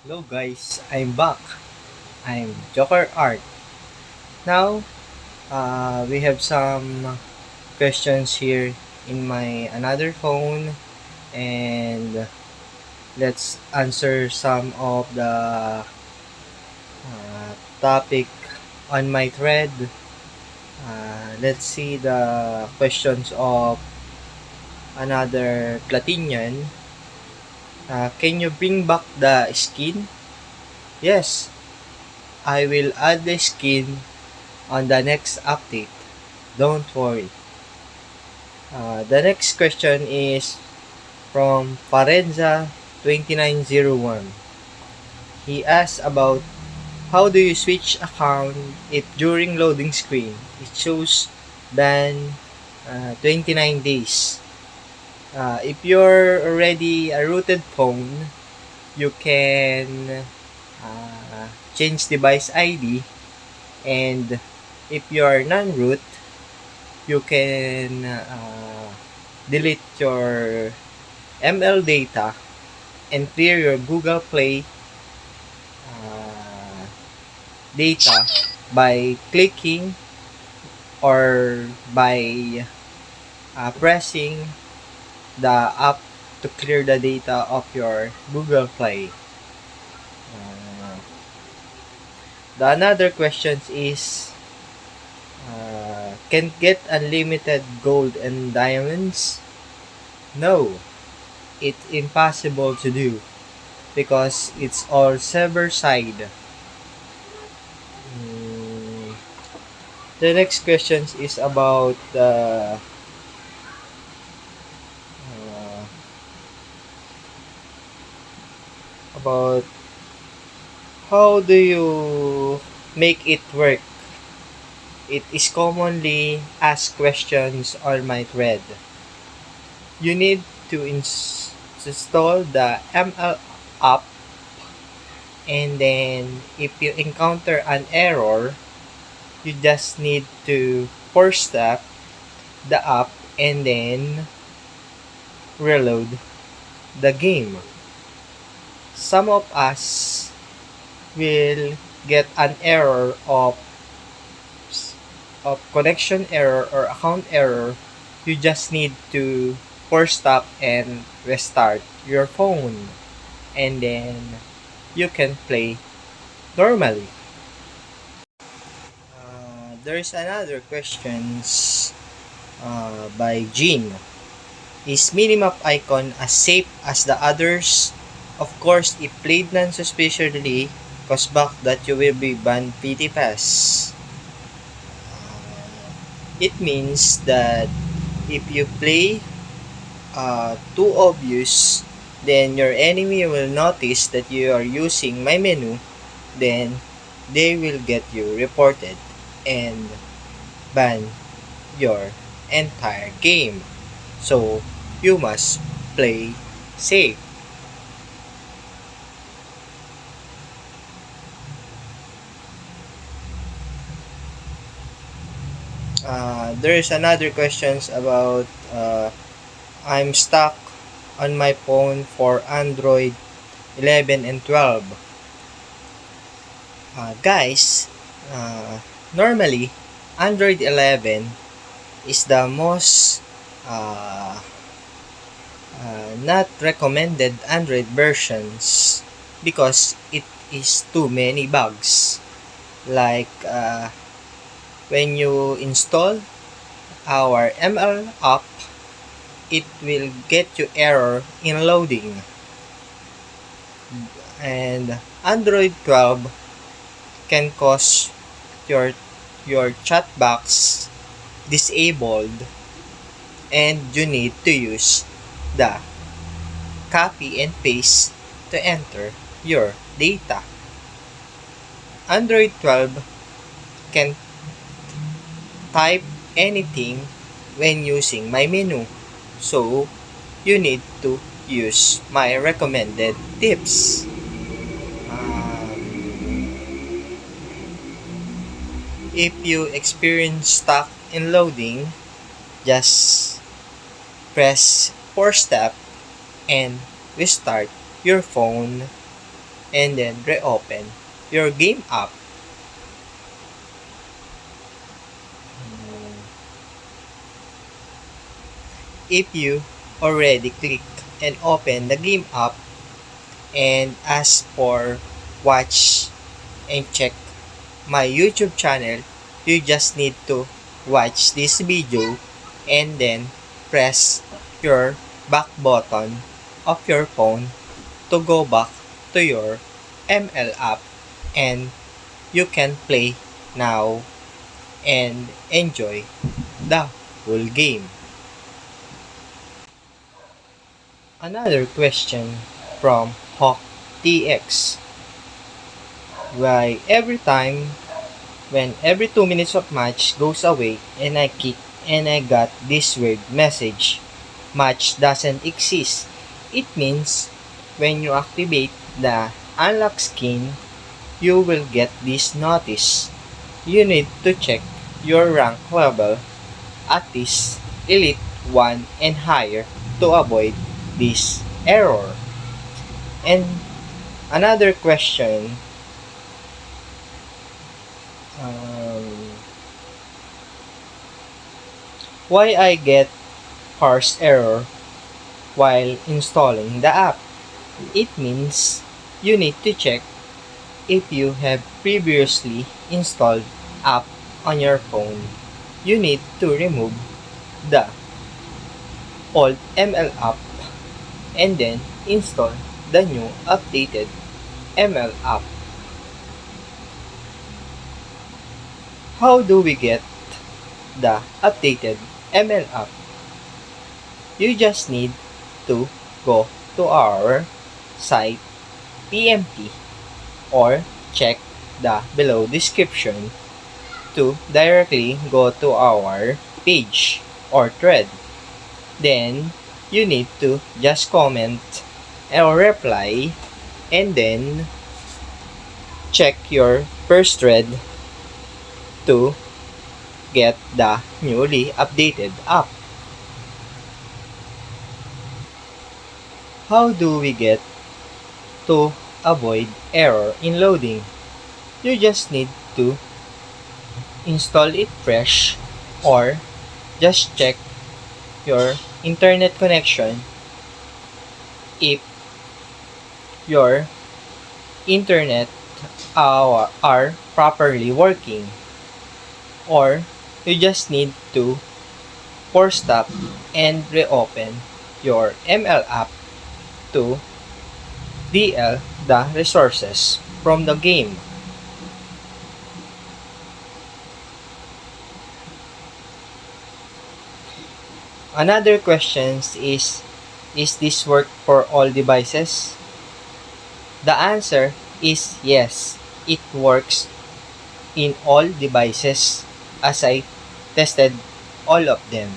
Hello guys, I'm back. I'm Joker Art. Now, we have some questions here in my another phone, and let's answer some of the topic on my thread. Let's see the questions of another Platinian. Can you bring back the skin? Yes, I will add the skin on the next update. Don't worry. The next question is from Parenza 2901. He asks about how do you switch account if during loading screen it shows ban 29 days. If you're already a rooted phone, you can change device ID, and if you're non-root, you can delete your ML data and clear your Google Play uh, data by clicking or by pressing the app to clear the data of your Google Play. Uh, the another question is can get unlimited gold and diamonds? No, it's impossible to do because it's all server side. Mm, the next question is uh, about how do you make it work. It is commonly asked questions on my thread. You need to install the ML app, and then if you encounter an error, you just need to force stop the app and then reload the game. Some of us will get an error of connection error or account error. You just need to force stop and restart your phone, and then you can play normally. There's another questions by Jean. Is Minimap icon as safe as the others? Of course, if played non-suspiciously, cause back that you will be banned PT Pass. It means that if you play too obvious, then your enemy will notice that you are using my menu, then they will get you reported and ban your entire game. So, you must play safe. There is another questions about I'm stuck on my phone for Android 11 and 12. Guys, uh, normally Android 11 is the most uh, not recommended Android versions because it is too many bugs. Like when you install our ML app, it will get you error in loading. And Android 12 can cause your chat box disabled, and you need to use the copy and paste to enter your data. Android 12 can type anything when using my menu. So, you need to use my recommended tips. If you experience stuck in loading, just press force stop and restart your phone and then reopen your game app. If you already click and open the game app and ask for watch and check my YouTube channel, you just need to watch this video and then press your back button of your phone to go back to your ML app, and you can play now and enjoy the whole game. Another question from Hawk TX. Why every time when every 2 minutes of match goes away and I kick and I got this weird message, match doesn't exist. It means when you activate the unlock skin, you will get this notice. You need to check your rank level at least Elite 1 and higher to avoid this error. And another question, why I get parse error while installing the app? It means you need to check if you have previously installed app on your phone. You need to remove the old ML app and then install the new updated ML app. How do we get the updated ML app? You just need to go to our site PMP or check the below description to directly go to our page or thread. Then you need to just comment or reply and then check your first thread to get the newly updated app. How do we get to avoid error in loading? You just need to install it fresh or just check your internet connection if your internet are properly working, or you just need to force stop and reopen your ML app to DL the resources from the game. Another question is this work for all devices? The answer is yes, it works in all devices as I tested all of them.